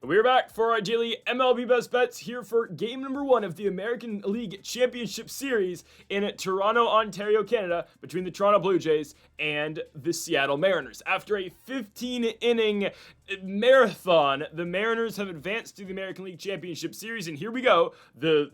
We're back for our daily MLB Best Bets here for game number 1 of the American League Championship Series in Toronto, Ontario, Canada, between the Toronto Blue Jays and the Seattle Mariners. After a 15-inning marathon, the Mariners have advanced to the American League Championship Series, and here we go. The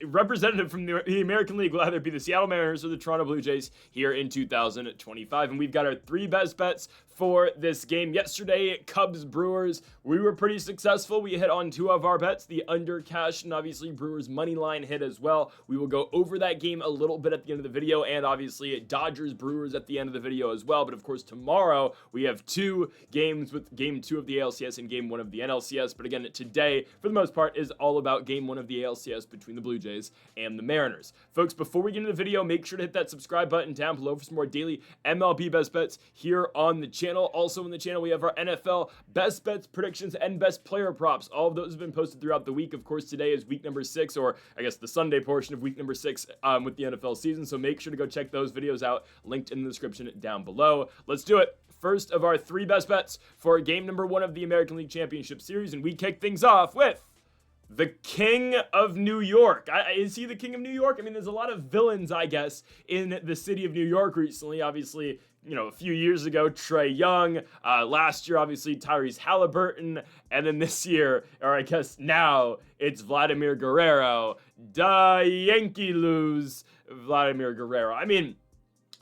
representative from the American League will either be the Seattle Mariners or the Toronto Blue Jays here in 2025, and we've got our 3 best bets for this game. Yesterday, Cubs-Brewers, we were pretty successful. We hit on 2 of our bets, the under cash, and obviously Brewers money line hit as well. We will go over that game a little bit at the end of the video, and obviously Dodgers-Brewers at the end of the video as well. But of course, tomorrow we have 2 games with game 2 of the ALCS and game 1 of the NLCS. But again, today, for the most part, is all about game 1 of the ALCS between the Blue Jays and the Mariners. Folks, before we get into the video, make sure to hit that subscribe button down below for some more daily MLB best bets here on the channel. Also in the channel, we have our NFL best bets, predictions, and best player props. All of those have been posted throughout the week. Of course, today is week number 6, or I guess the Sunday portion of week number 6 with the NFL season. So make sure to go check those videos out, linked in the description down below. Let's do it. First of our 3 best bets for game number 1 of the American League Championship Series, and we kick things off with the King of New York. Is he the King of New York? I mean, there's a lot of villains, I guess, in the city of New York recently. Obviously, a few years ago, Trae Young. Last year, obviously, Tyrese Halliburton. And then this year, or I guess now, it's Vladimir Guerrero. Da Yankee lose Vladimir Guerrero. I mean,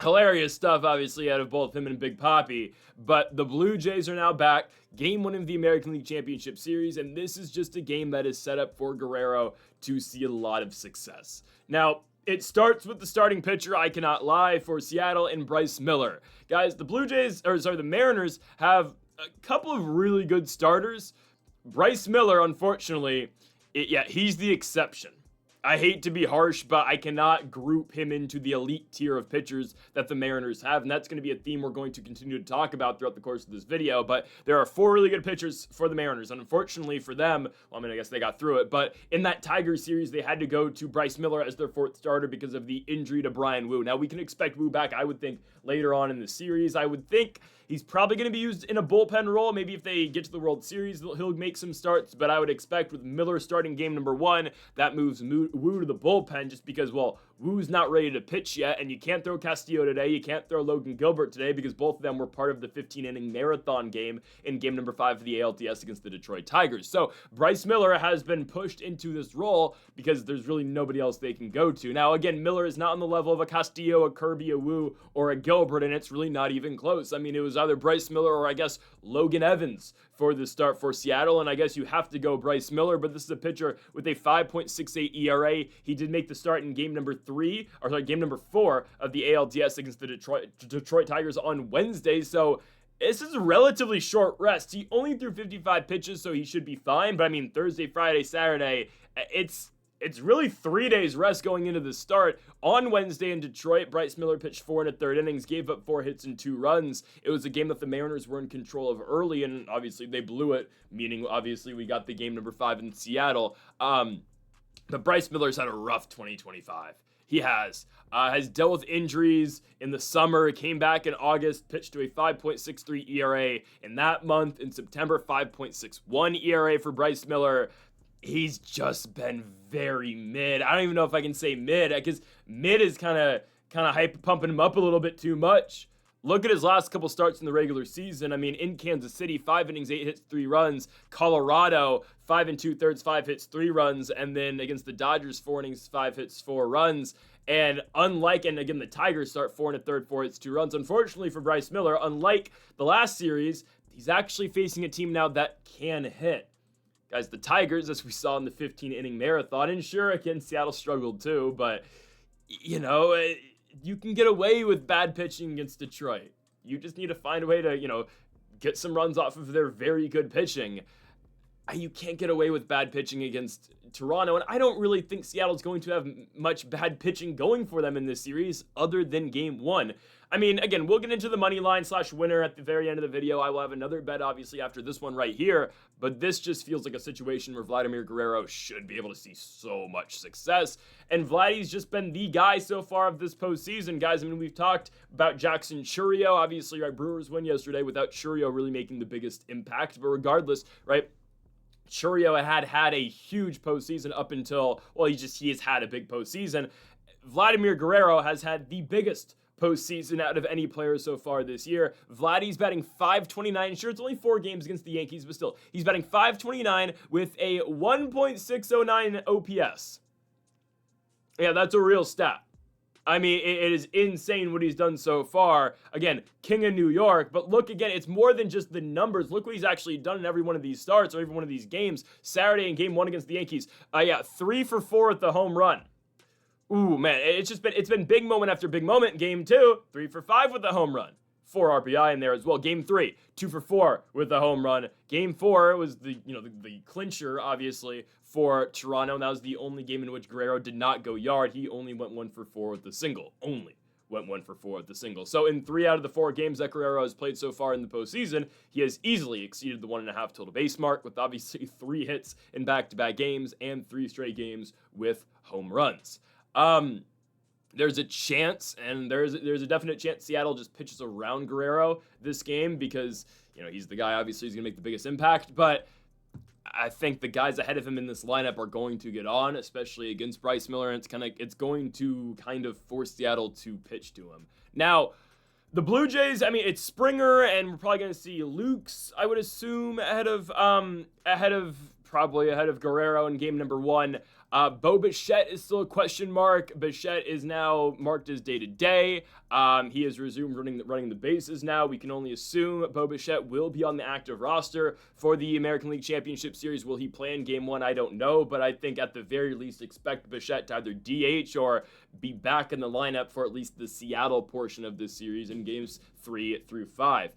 hilarious stuff, obviously, out of both him and Big Papi. But the Blue Jays are now back. Game 1 of the American League Championship Series, and this is just a game that is set up for Guerrero to see a lot of success. Now, it starts with the starting pitcher, I cannot lie, for Seattle and Bryce Miller. Guys, the Mariners have a couple of really good starters. Bryce Miller, unfortunately, he's the exception. I hate to be harsh, but I cannot group him into the elite tier of pitchers that the Mariners have, and that's going to be a theme we're going to continue to talk about throughout the course of this video. But there are 4 really good pitchers for the Mariners, and unfortunately for them, I guess they got through it, but in that Tigers series, they had to go to Bryce Miller as their 4th starter because of the injury to Brian Wu. Now, we can expect Wu back, I would think, later on in the series. I would think he's probably going to be used in a bullpen role. Maybe if they get to the World Series, he'll make some starts, but I would expect with Miller starting game number 1, that moves Wu to the bullpen just because, well, Wu's not ready to pitch yet, and you can't throw Castillo today, you can't throw Logan Gilbert today because both of them were part of the 15-inning marathon game in game number 5 of the ALCS against the Detroit Tigers. So Bryce Miller has been pushed into this role because there's really nobody else they can go to. Now, again, Miller is not on the level of a Castillo, a Kirby, a Wu, or a Gilbert, and it's really not even close. I mean, it was either Bryce Miller or I guess Logan Evans for the start for Seattle, and I guess you have to go Bryce Miller, but this is a pitcher with a 5.68 ERA. He did make the start in game number 4 of the ALDS against the Detroit Tigers on Wednesday, so this is a relatively short rest. He only threw 55 pitches, so he should be fine, but I mean, Thursday, Friday, Saturday, it's really 3 days rest going into the start. On Wednesday in Detroit, Bryce Miller pitched 4 1/3 innings, gave up 4 hits and 2 runs. It was a game that the Mariners were in control of early, and obviously they blew it, meaning obviously we got the game number 5 in Seattle. But Bryce Miller's had a rough 2025. He has dealt with injuries in the summer, came back in August, pitched to a 5.63 ERA in that month. In September, 5.61 ERA for Bryce Miller. He's just been very mid. I don't even know if I can say mid, because mid is kind of pumping him up a little bit too much. Look at his last couple starts in the regular season. I mean, in Kansas City, 5 innings, 8 hits, 3 runs. Colorado, 5 2/3, 5 hits, 3 runs. And then against the Dodgers, 4 innings, 5 hits, 4 runs. And again, the Tigers start 4 1/3, 4 hits, 2 runs. Unfortunately for Bryce Miller, unlike the last series, he's actually facing a team now that can hit. Guys, the Tigers, as we saw in the 15-inning marathon, and sure, again, Seattle struggled too, but, you can get away with bad pitching against Detroit. You just need to find a way to, get some runs off of their very good pitching. You can't get away with bad pitching against Toronto, and I don't really think Seattle's going to have much bad pitching going for them in this series other than game 1. I mean, again, we'll get into the money line / winner at the very end of the video. I will have another bet, obviously, after this one right here, but this just feels like a situation where Vladimir Guerrero should be able to see so much success, and Vladdy's just been the guy so far of this postseason, guys. I mean, we've talked about Jackson Chourio, obviously, right? Brewers win yesterday without Chourio really making the biggest impact, but regardless, right? Chourio had a huge postseason up until, well, he has had a big postseason. Vladimir Guerrero has had the biggest postseason out of any player so far this year. Vladdy's batting .529. Sure, it's only 4 games against the Yankees, but still, he's batting .529 with a 1.609 OPS. Yeah, that's a real stat. I mean, it is insane what he's done so far. Again, King of New York, but look again, it's more than just the numbers. Look what he's actually done in every one of these starts or every one of these games. Saturday in game 1 against the Yankees, 3 for 4 with the home run. Ooh, man, it's been big moment after big moment. Game 2, 3 for 5 with the home run. 4 RBI in there as well. Game 3, 2 for 4 with the home run. Game 4 was the clincher, obviously, for Toronto. And that was the only game in which Guerrero did not go yard. He only went 1 for 4 with the single. Only went 1 for 4 with the single. So in 3 out of the 4 games that Guerrero has played so far in the postseason, he has easily exceeded the 1.5 total base mark, with obviously 3 hits in back-to-back games and 3 straight games with home runs. There's a chance, and there's a definite chance Seattle just pitches around Guerrero this game because, he's the guy, obviously, who's going to make the biggest impact, but I think the guys ahead of him in this lineup are going to get on, especially against Bryce Miller, and it's going to kind of force Seattle to pitch to him. Now, the Blue Jays, I mean, it's Springer, and we're probably going to see Lukes, I would assume, ahead of Guerrero in game number 1. Bo Bichette is still a question mark. Bichette is now marked as day-to-day. He has resumed running the bases now. We can only assume Bo Bichette will be on the active roster for the American League Championship Series. Will he play in game 1? I don't know, but I think at the very least expect Bichette to either DH or be back in the lineup for at least the Seattle portion of this series in games 3 through 5.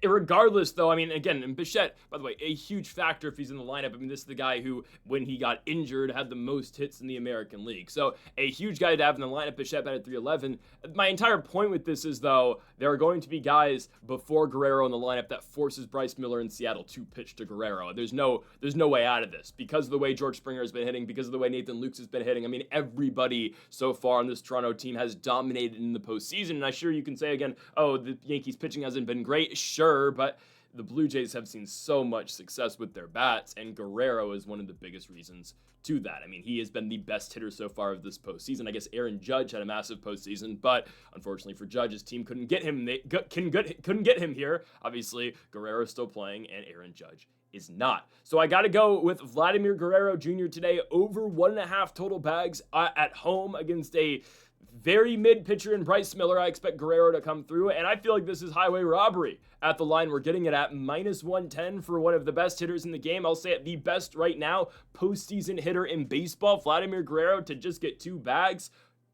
Regardless, though, I mean, again, and Bichette, by the way, a huge factor if he's in the lineup. I mean, this is the guy who, when he got injured, had the most hits in the American League. So, a huge guy to have in the lineup. Bichette batted .311. My entire point with this is, though, there are going to be guys before Guerrero in the lineup that forces Bryce Miller in Seattle to pitch to Guerrero. There's no way out of this because of the way George Springer has been hitting, because of the way Nathan Lukes has been hitting. I mean, everybody so far on this Toronto team has dominated in the postseason. And I'm sure you can say again, oh, the Yankees pitching hasn't been great. Sure. But the Blue Jays have seen so much success with their bats, and Guerrero is one of the biggest reasons to that. I mean, he has been the best hitter so far of this postseason. I guess Aaron Judge had a massive postseason, but unfortunately for Judge, his team couldn't get him. Couldn't get him here. Obviously, Guerrero is still playing, and Aaron Judge is not. So I got to go with Vladimir Guerrero Jr. today, over 1.5 total bags at home against a very mid pitcher in Bryce Miller. I expect Guerrero to come through, and I feel like this is highway robbery at the line. We're getting it at -110 for one of the best hitters in the game. I'll say it, the best right now postseason hitter in baseball, Vladimir Guerrero, to just get 2 bags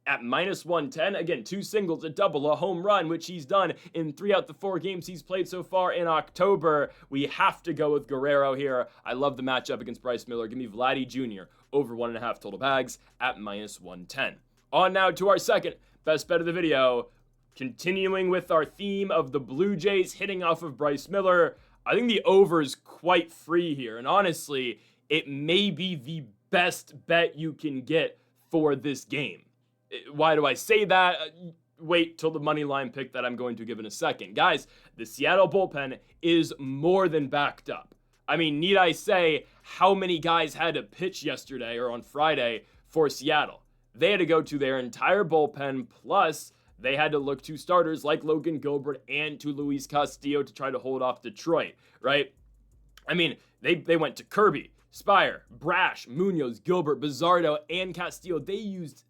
at -110. Again, 2 singles, a double, a home run, which he's done in 3 out of the 4 games he's played so far in October. We have to go with Guerrero here. I love the matchup against Bryce Miller. Give me Vladdy Jr. over 1.5 total bags at -110. On now to our second best bet of the video. Continuing with our theme of the Blue Jays hitting off of Bryce Miller, I think the over is quite free here. And honestly, it may be the best bet you can get for this game. Why do I say that? Wait till the money line pick that I'm going to give in a second. Guys, the Seattle bullpen is more than backed up. I mean, need I say how many guys had to pitch yesterday or on Friday for Seattle? They had to go to their entire bullpen, plus they had to look to starters like Logan Gilbert and to Luis Castillo to try to hold off Detroit, right? I mean, they went to Kirby, Spire, Brash, Munoz, Gilbert, Bizzardo, and Castillo. They used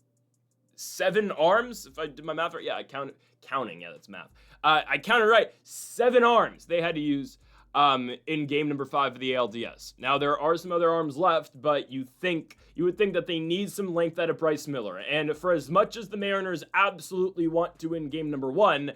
7 arms, if I did my math right. Yeah, counting. Yeah, that's math. I counted right. 7 arms they had to use in game number 5 of the ALDS. Now, there are some other arms left, but you would think that they need some length out of Bryce Miller. And for as much as the Mariners absolutely want to win game number 1,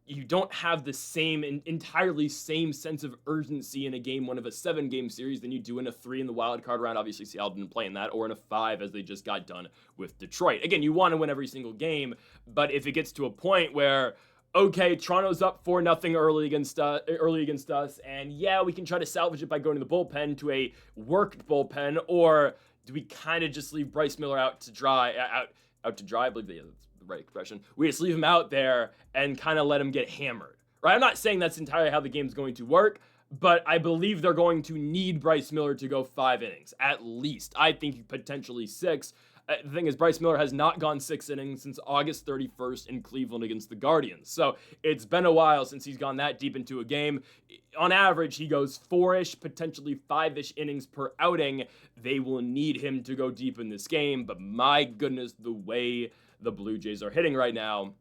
you don't have the entirely same sense of urgency in a game 1 of a 7-game series than you do in a 3 in the wild card round. Obviously, Seattle didn't play in that, or in a 5 as they just got done with Detroit. Again, you want to win every single game, but if it gets to a point where, okay, Toronto's up 4-0 early against us, and yeah, we can try to salvage it by going to the bullpen, to a worked bullpen, or do we kind of just leave Bryce Miller out to dry? I believe that's the right expression. We just leave him out there and kind of let him get hammered, right? I'm not saying that's entirely how the game's going to work, but I believe they're going to need Bryce Miller to go 5 innings, at least. I think potentially 6. The thing is, Bryce Miller has not gone 6 innings since August 31st in Cleveland against the Guardians. So it's been a while since he's gone that deep into a game. On average, he goes 4-ish, potentially 5-ish innings per outing. They will need him to go deep in this game, but my goodness, the way the Blue Jays are hitting right now,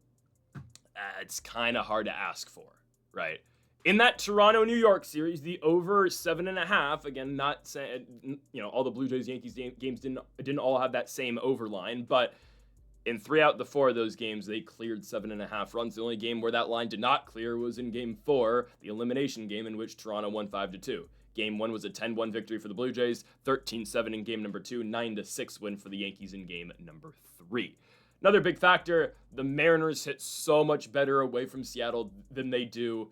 it's kind of hard to ask for, right? In that Toronto-New York series, the over 7.5, again, not saying, all the Blue Jays-Yankees games didn't all have that same over line, but in 3 out of the 4 of those games, they cleared 7.5 runs. The only game where that line did not clear was in Game 4, the elimination game in which Toronto won 5-2. Game 1 was a 10-1 victory for the Blue Jays, 13-7 in Game number 2, 9-6 win for the Yankees in Game number 3. Another big factor, the Mariners hit so much better away from Seattle than they do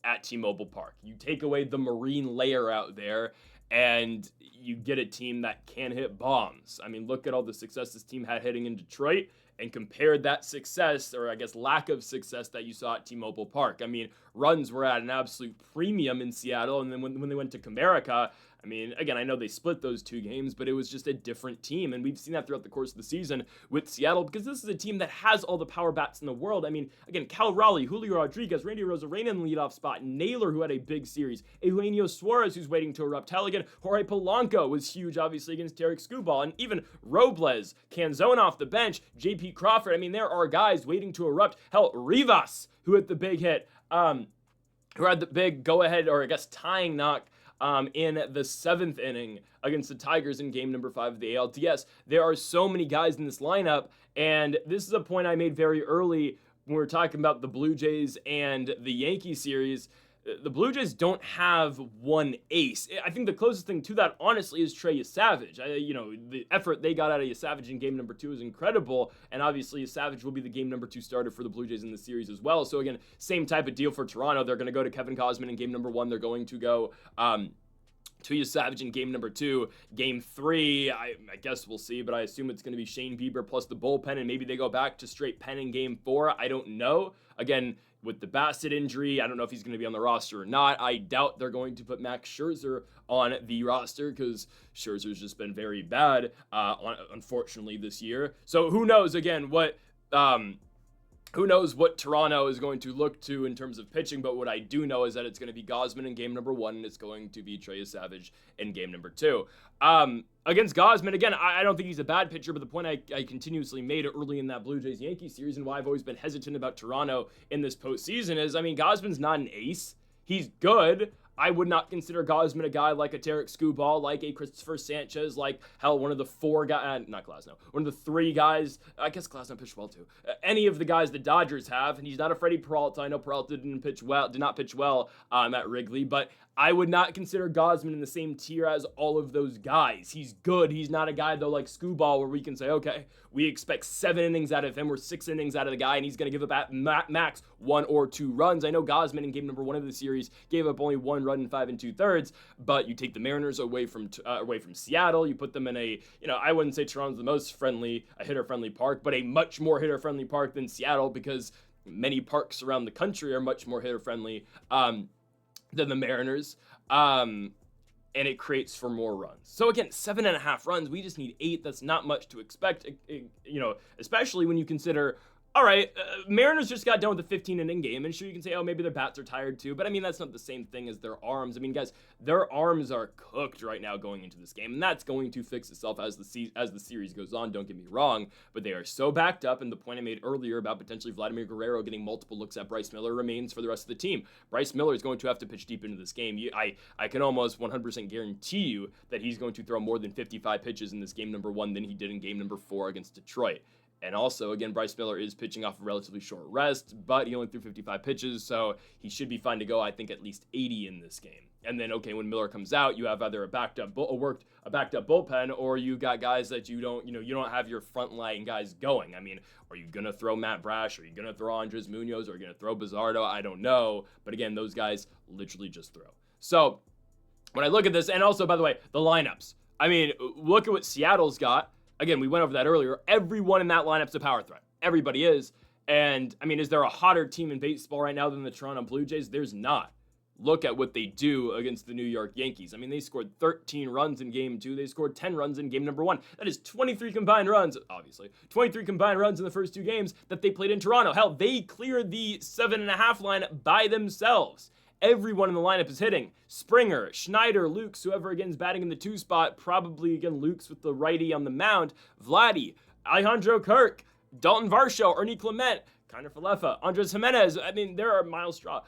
at T-Mobile Park. You take away the marine layer out there, and you get a team that can hit bombs. I mean, look at all the success this team had hitting in Detroit, and compared that success, or I guess lack of success, that you saw at T-Mobile Park. I mean, runs were at an absolute premium in Seattle, and then when they went to Comerica, I mean, again, I know they split those 2 games, but it was just a different team, and we've seen that throughout the course of the season with Seattle, because this is a team that has all the power bats in the world. I mean, again, Cal Raleigh, Julio Rodriguez, Randy Arozarena in the leadoff spot, Naylor, who had a big series, Eugenio Suarez, who's waiting to erupt, hell again, Jorge Polanco was huge, obviously, against Tarek Skubal, and even Robles, Canzone off the bench, J.P. Crawford. I mean, there are guys waiting to erupt. Hell, Rivas, who hit the big hit, who had the big go-ahead, or I guess tying knock, in the 7th inning against the Tigers in game number 5 of the ALCS. There are so many guys in this lineup, and this is a point I made very early when we were talking about the Blue Jays and the Yankees series. The Blue Jays don't have one ace. I think the closest thing to that, honestly, is Trey Savage. The effort they got out of Savage in game number 2 is incredible, and obviously Savage will be the game number 2 starter for the Blue Jays in the series as well. So again, same type of deal for Toronto. They're going to go to Kevin Gausman in game number 1. They're going to go to Savage in game number 2. Game 3, I guess we'll see, but I assume it's going to be Shane Bieber plus the bullpen, and maybe they go back to straight pen in game 4. I don't know. Again, with the Bassett injury, I don't know if he's going to be on the roster or not. I doubt they're going to put Max Scherzer on the roster because Scherzer's just been very bad, unfortunately, this year. So who knows, again, what Toronto is going to look to in terms of pitching, but what I do know is that it's going to be Gausman in game number 1, and it's going to be Trey Savage in game number 2. Against Gausman, again, I don't think he's a bad pitcher, but the point I continuously made early in that Blue Jays-Yankees series and why I've always been hesitant about Toronto in this postseason is, I mean, Gausman's not an ace. He's good. I would not consider Gausman a guy like a Tarek Skubal, like a Christopher Sanchez, like, hell, one of the 4 guys, not Glasnow, one of the 3 guys, I guess Glasnow pitched well too, any of the guys the Dodgers have, and he's not a Freddie Peralta. I know Peralta did not pitch well at Wrigley, but I would not consider Gausman in the same tier as all of those guys. He's good. He's not a guy, though, like Skubal, where we can say, okay, we expect 7 innings out of him or 6 innings out of the guy, and he's going to give up at max 1 or 2 runs. I know Gausman in game number 1 of the series gave up only 1 run in 5 2/3, but you take the Mariners away from Seattle, you put them in a, I wouldn't say Toronto's the most hitter-friendly park, but a much more hitter-friendly park than Seattle, because many parks around the country are much more hitter-friendly than the Mariners, and it creates for more runs. So again, 7.5 runs, we just need 8. That's not much to expect, especially when you consider, all right, Mariners just got done with the 15-inning game, and sure, you can say, oh, maybe their bats are tired too, but I mean, that's not the same thing as their arms. I mean, guys, their arms are cooked right now going into this game, and that's going to fix itself as the series goes on, don't get me wrong, but they are so backed up, and the point I made earlier about potentially Vladimir Guerrero getting multiple looks at Bryce Miller remains for the rest of the team. Bryce Miller is going to have to pitch deep into this game. I can almost 100% guarantee you that he's going to throw more than 55 pitches in this game number 1 than he did in game number 4 against Detroit. And also, again, Bryce Miller is pitching off a relatively short rest, but he only threw 55 pitches, so he should be fine to go, I think, at least 80 in this game. And then, okay, when Miller comes out, you have either a backed up bullpen, or you got guys that you don't have your front line guys going. I mean, are you gonna throw Matt Brash? Are you gonna throw Andres Munoz? Are you gonna throw Bizardo? I don't know. But again, those guys literally just throw. So when I look at this, and also, by the way, the lineups. I mean, look at what Seattle's got. Again, we went over that earlier. Everyone in that lineup's a power threat. Everybody is. And, I mean, is there a hotter team in baseball right now than the Toronto Blue Jays? There's not. look at what they do against the New York Yankees. I mean, they scored 13 runs in game 2. They scored 10 runs in game number 1. That is 23 combined runs, obviously. 23 combined runs in the first 2 games that they played in Toronto. Hell, they cleared the 7.5 line by themselves. Everyone in the lineup is hitting. Springer, Schneider, Lukes, whoever again is batting in the 2 spot, probably again Lukes with the righty on the mound, Vladdy, Alejandro Kirk, Dalton Varsho, Ernie Clement, Kiner Falefa, Andres Jimenez. I mean, there are Miles Straw.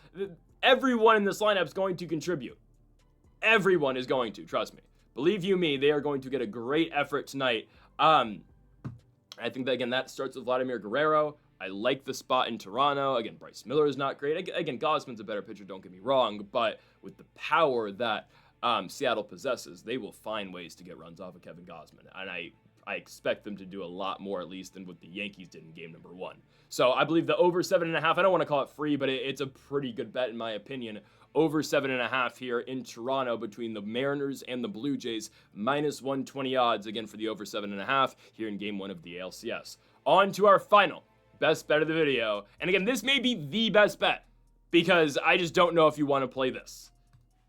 Everyone in this lineup is going to contribute. Everyone is going to, trust me. Believe you me, they are going to get a great effort tonight. I think that, again, that starts with Vladimir Guerrero. I like the spot in Toronto. Again, Bryce Miller is not great. Again, Gausman's a better pitcher, don't get me wrong, but with the power that Seattle possesses, they will find ways to get runs off of Kevin Gausman. And I expect them to do a lot more, at least, than what the Yankees did in game number 1. So I believe the over 7.5, I don't want to call it free, but it's a pretty good bet in my opinion. Over 7.5 here in Toronto between the Mariners and the Blue Jays, minus 120 odds, again, for the over 7.5 here in game 1 of the ALCS. On to our final best bet of the video. And again, this may be the best bet because I just don't know if you want to play this.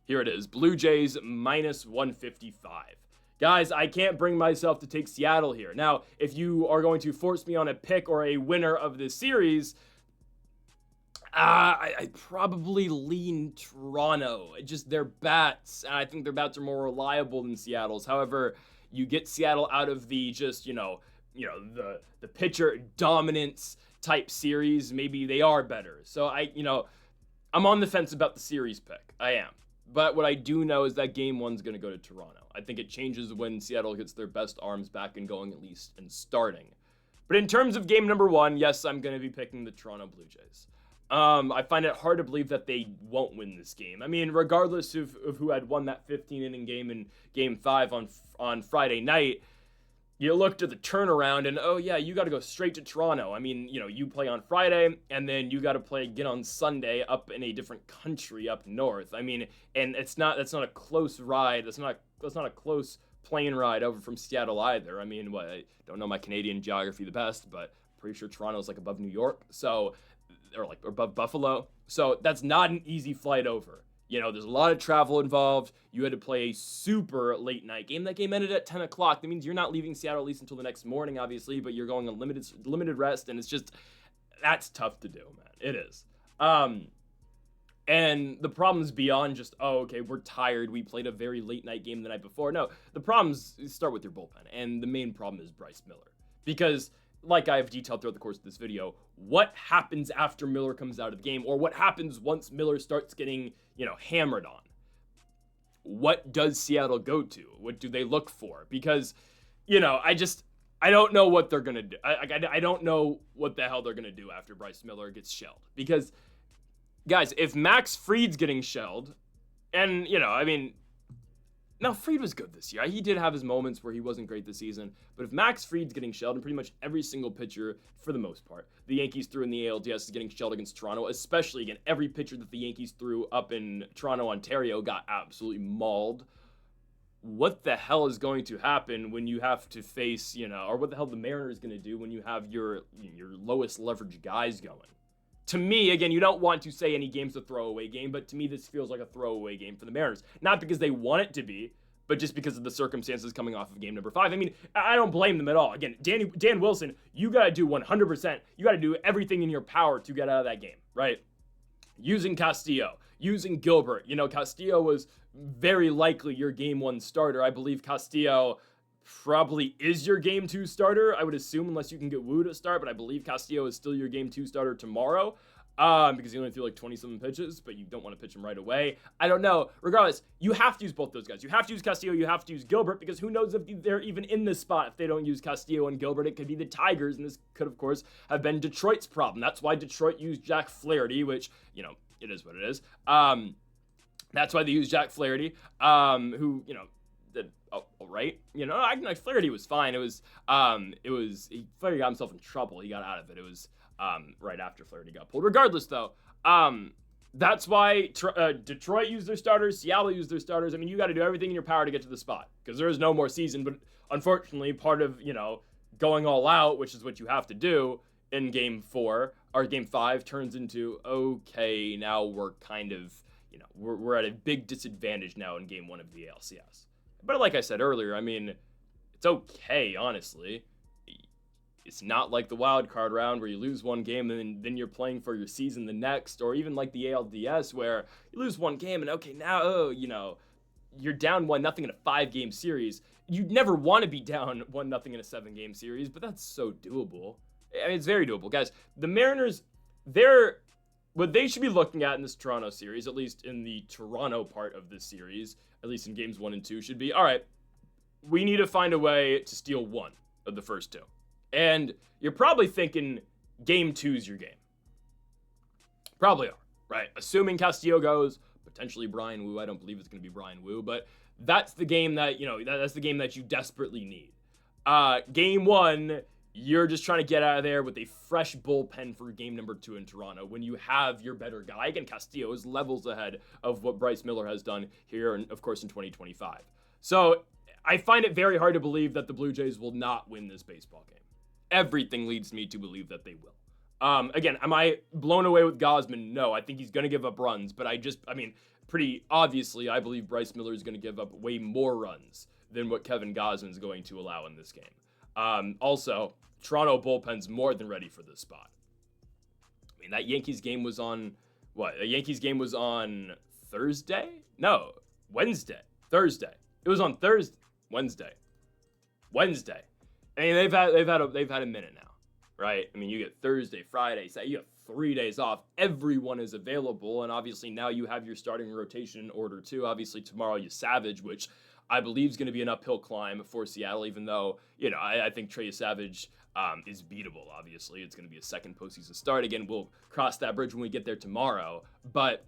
Here it is, Blue Jays minus 155. Guys, I can't bring myself to take Seattle here. Now, if you are going to force me on a pick or a winner of this series, I'd probably lean Toronto. Just their bats, and I think their bats are more reliable than Seattle's. However, you get Seattle out of the just, the pitcher dominance type series, maybe they are better. So I'm on the fence about the series pick. I am. But what I do know is that game 1's going to go to Toronto. I think it changes when Seattle gets their best arms back and going, at least, and starting. But in terms of game number 1, yes, I'm going to be picking the Toronto Blue Jays. I find it hard to believe that they won't win this game. I mean, regardless of who had won that 15-inning game in game 5 on Friday night, you looked at the turnaround and, oh yeah, you got to go straight to Toronto. I mean, you play on Friday and then you got to play again on Sunday up in a different country up north. I mean, and that's not a close ride. That's not a close plane ride over from Seattle either. I mean, I don't know my Canadian geography the best, but pretty sure Toronto's like above New York, or above Buffalo. So that's not an easy flight over. There's a lot of travel involved. You had to play a super late night game. That game ended at 10 o'clock. That means you're not leaving Seattle at least until the next morning, obviously, but you're going on limited rest, and it's just, that's tough to do, man. It is. And the problem is beyond just, we're tired. We played a very late night game the night before. No, the problems start with your bullpen, and the main problem is Bryce Miller. Because, like I've detailed throughout the course of this video, what happens after Miller comes out of the game, or what happens once Miller starts getting, hammered on? What does Seattle go to? What do they look for? Because, I don't know what they're going to do. I don't know what the hell they're going to do after Bryce Miller gets shelled. Because, guys, if Max Fried's getting shelled, and, now, Fried was good this year. He did have his moments where he wasn't great this season. But if Max Fried's getting shelled, and pretty much every single pitcher, for the most part, the Yankees threw in the ALDS is getting shelled against Toronto, especially, again, every pitcher that the Yankees threw up in Toronto, Ontario got absolutely mauled. What the hell is going to happen when you have to face, or what the hell the Mariners going to do when you have your lowest leverage guys going? To me, again, you don't want to say any game's a throwaway game, but to me, this feels like a throwaway game for the Mariners. Not because they want it to be, but just because of the circumstances coming off of game number 5. I mean, I don't blame them at all. Again, Dan Wilson, you got to do 100%. You got to do everything in your power to get out of that game, right? Using Castillo, using Gilbert. Castillo was very likely your game 1 starter. I believe Castillo probably is your game 2 starter, I would assume, unless you can get Wu to start, but I believe Castillo is still your game 2 starter tomorrow, because he only threw like 20-something pitches, but you don't want to pitch him right away. I don't know. Regardless, you have to use both those guys. You have to use Castillo, you have to use Gilbert, because who knows if they're even in this spot if they don't use Castillo and Gilbert. It could be the Tigers, and this could, of course, have been Detroit's problem. That's why Detroit used Jack Flaherty, which, it is what it is. That's why they used Jack Flaherty, who, did all right. Flaherty was fine. Flaherty got himself in trouble. He got out of it. It was right after Flaherty got pulled. Regardless, though, that's why Detroit used their starters. Seattle used their starters. I mean, you got to do everything in your power to get to the spot because there is no more season. But unfortunately, part of, going all out, which is what you have to do in game 4 or game 5, turns into, okay, now we're kind of, we're at a big disadvantage now in game 1 of the ALCS. But like I said earlier, I mean, it's okay, honestly. It's not like the wild card round where you lose one game and then you're playing for your season the next, or even like the ALDS where you lose one game and okay, now, you're down 1-0 in a 5-game series. You'd never want to be down 1-0 in a 7-game series, but that's so doable. I mean, it's very doable. Guys, the Mariners, what they should be looking at in this Toronto series, at least in the Toronto part of this series, at least in games 1 and 2, should be, all right, we need to find a way to steal one of the first 2. And you're probably thinking game 2's your game. Probably are, right? Assuming Castillo goes, potentially Brian Wu. I don't believe it's going to be Brian Wu, but that's the game that, that's the game that you desperately need. Game 1, you're just trying to get out of there with a fresh bullpen for game number 2 in Toronto when you have your better guy. Again, Castillo is levels ahead of what Bryce Miller has done here, and of course, in 2025. So I find it very hard to believe that the Blue Jays will not win this baseball game. Everything leads me to believe that they will. Again, am I blown away with Gausman? No, I think he's going to give up runs, but pretty obviously, I believe Bryce Miller is going to give up way more runs than what Kevin Gausman is going to allow in this game. Also, Toronto bullpen's more than ready for this spot. I mean, that Yankees game was on, what? The Yankees game was on Thursday? No, Wednesday. Thursday. It was on Thursday. Wednesday. I mean, they've had a minute now, right? I mean, you get Thursday, Friday, Saturday, you have 3 days off. Everyone is available, and obviously now you have your starting rotation in order too. Obviously tomorrow you Savage, which I believe is going to be an uphill climb for Seattle, even though, I think Trey Savage is beatable, obviously. It's going to be a second postseason start. Again, we'll cross that bridge when we get there tomorrow, but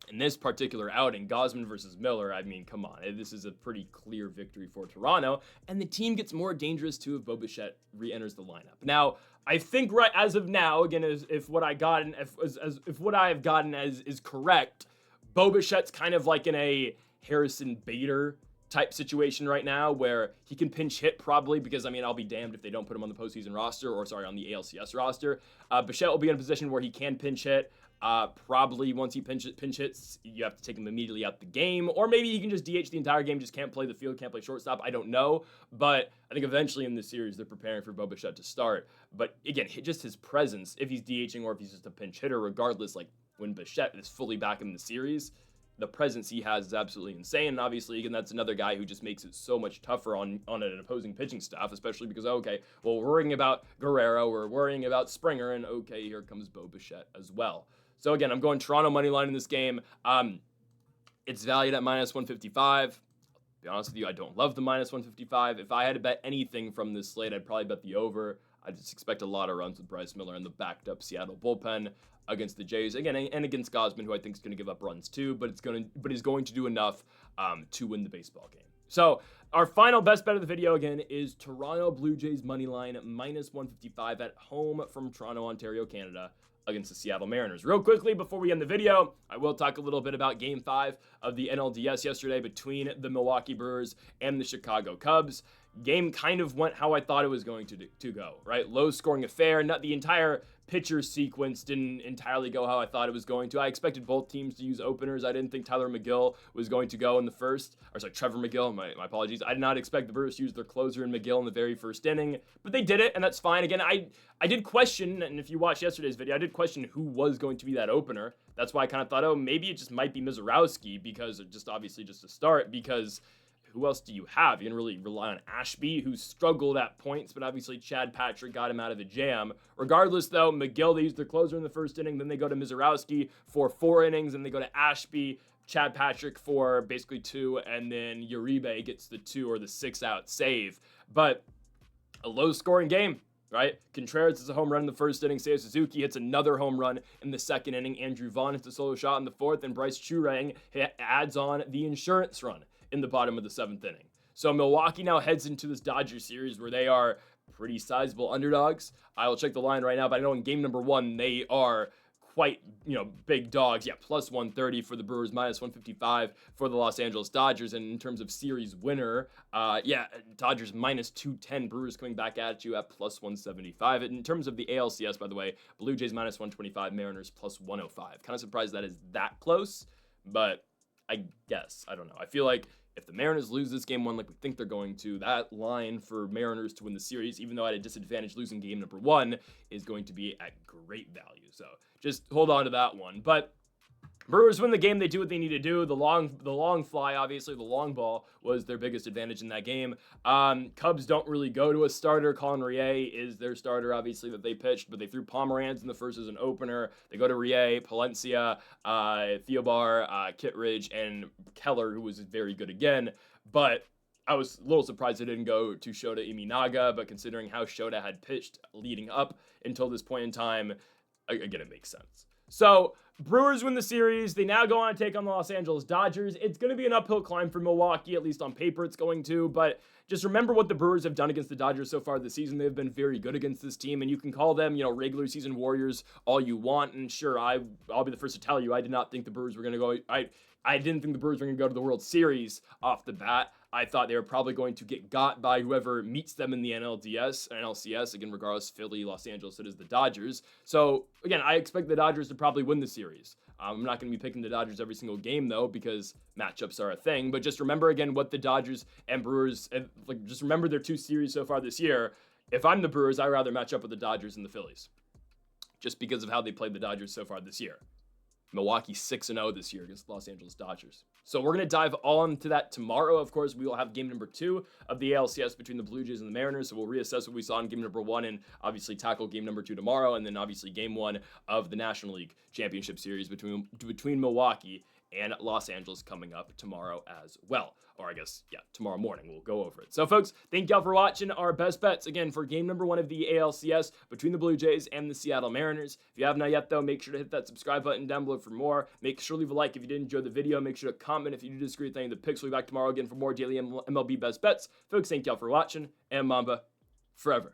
in this particular outing, Gausman versus Miller, I mean, come on. This is a pretty clear victory for Toronto, and the team gets more dangerous, too, if Bo Bichette re-enters the lineup. Now, I think right as of now, again, if what I have gotten is correct, Bo Bichette's kind of like in a Harrison Bader type situation right now where he can pinch hit probably because, I'll be damned if they don't put him on the postseason roster on the ALCS roster. Bichette will be in a position where he can pinch hit. Probably once he pinch hits, you have to take him immediately out the game, or maybe he can just DH the entire game, just can't play the field, can't play shortstop. I don't know, but I think eventually in this series they're preparing for Bo Bichette to start. But again, just his presence, if he's DHing or if he's just a pinch hitter, regardless, like when Bichette is fully back in the series, the presence he has is absolutely insane. And obviously, again, that's another guy who just makes it so much tougher on an opposing pitching staff, especially because, okay, well, we're worrying about Guerrero, we're worrying about Springer, and okay, here comes Bo Bichette as well. So again, I'm going Toronto money line in this game. It's valued at -155. To be honest with you, I don't love the -155. If I had to bet anything from this slate, I'd probably bet the over. I just expect a lot of runs with Bryce Miller and the backed up Seattle bullpen against the Jays again, and against Gausman, who I think is going to give up runs too, but is going to do enough to win the baseball game. So our final best bet of the video again is Toronto Blue Jays money line -155 at home from Toronto, Ontario, Canada, against the Seattle Mariners. Real quickly, before we end the video, I will talk a little bit about Game 5 of the NLDS yesterday between the Milwaukee Brewers and the Chicago Cubs. Game kind of went how I thought it was going to go, right? Low-scoring affair. Not the entire pitcher sequence didn't entirely go how I thought it was going to. I expected both teams to use openers. I didn't think Tyler McGill was going to go in the first. Trevor McGill, my apologies. I did not expect the Brewers to use their closer in McGill in the very first inning, but they did it, and that's fine. Again, I did question, and if you watched yesterday's video, I did question who was going to be that opener. That's why I kind of thought, maybe it just might be Mizorowski, because obviously just to start, because who else do you have? You can really rely on Ashby, who struggled at points, but obviously Chad Patrick got him out of a jam. Regardless, though, McGill, they used their closer in the first inning, then they go to Mizorowski for 4 innings, and they go to Ashby, Chad Patrick for basically 2, and then Uribe gets the 2 or the 6-out save. But a low-scoring game, right? Contreras hits a home run in the first inning. Seiya Suzuki hits another home run in the second inning. Andrew Vaughn hits a solo shot in the fourth, and Bryce Churang adds on the insurance run in the bottom of the 7th inning. So Milwaukee now heads into this Dodgers series where they are pretty sizable underdogs. I will check the line right now, but I know in game number 1, they are quite, big dogs. Yeah, plus 130 for the Brewers, minus 155 for the Los Angeles Dodgers. And in terms of series winner, Dodgers minus 210, Brewers coming back at you at plus 175. In terms of the ALCS, by the way, Blue Jays minus 125, Mariners plus 105. Kind of surprised that is that close. but I guess, I don't know. I feel like if the Mariners lose this game one like we think they're going to, that line for Mariners to win the series, even though at a disadvantage losing game number one, is going to be at great value. So just hold on to that one. But Brewers win the game. They do what they need to do. The long fly, obviously, the long ball was their biggest advantage in that game. Cubs don't really go to a starter. Colin Rie is their starter, obviously, that they pitched, but they threw Pomeranz in the first as an opener. They go to Rie, Palencia, Theobar, Kittredge, and Keller, who was very good again. But I was a little surprised they didn't go to Shota Imanaga, but considering how Shota had pitched leading up until this point in time, again, it makes sense. So, Brewers win the series. They now go on to take on the Los Angeles Dodgers. It's going to be an uphill climb for Milwaukee, at least on paper it's going to, but just remember what the Brewers have done against the Dodgers so far this season. They've been very good against this team, and you can call them, regular season warriors all you want, and sure, I'll be the first to tell you, I did not think the Brewers were going to go, I didn't think the Brewers were going to go to the World Series off the bat. I thought they were probably going to get got by whoever meets them in the NLDS, NLCS, again, regardless, Philly, Los Angeles, it is the Dodgers. So, again, I expect the Dodgers to probably win the series. I'm not going to be picking the Dodgers every single game, though, because matchups are a thing. But just remember, again, what the Dodgers and Brewers, just remember their two series so far this year. If I'm the Brewers, I'd rather match up with the Dodgers and the Phillies, just because of how they played the Dodgers so far this year. Milwaukee 6-0 this year against the Los Angeles Dodgers. So we're going to dive on to that tomorrow. Of course, we will have game number 2 of the ALCS between the Blue Jays and the Mariners. So we'll reassess what we saw in game number 1 and obviously tackle game number 2 tomorrow. And then obviously game 1 of the National League Championship Series between Milwaukee and Los Angeles coming up tomorrow as well. Or I guess, yeah, tomorrow morning we'll go over it. So folks, thank y'all for watching our best bets, again, for game number 1 of the ALCS between the Blue Jays and the Seattle Mariners. If you have not yet, though, make sure to hit that subscribe button down below for more. Make sure to leave a like if you did enjoy the video. Make sure to comment if you do disagree with any of the picks. We'll be back tomorrow again for more daily MLB best bets. Folks, thank y'all for watching, and Mamba forever.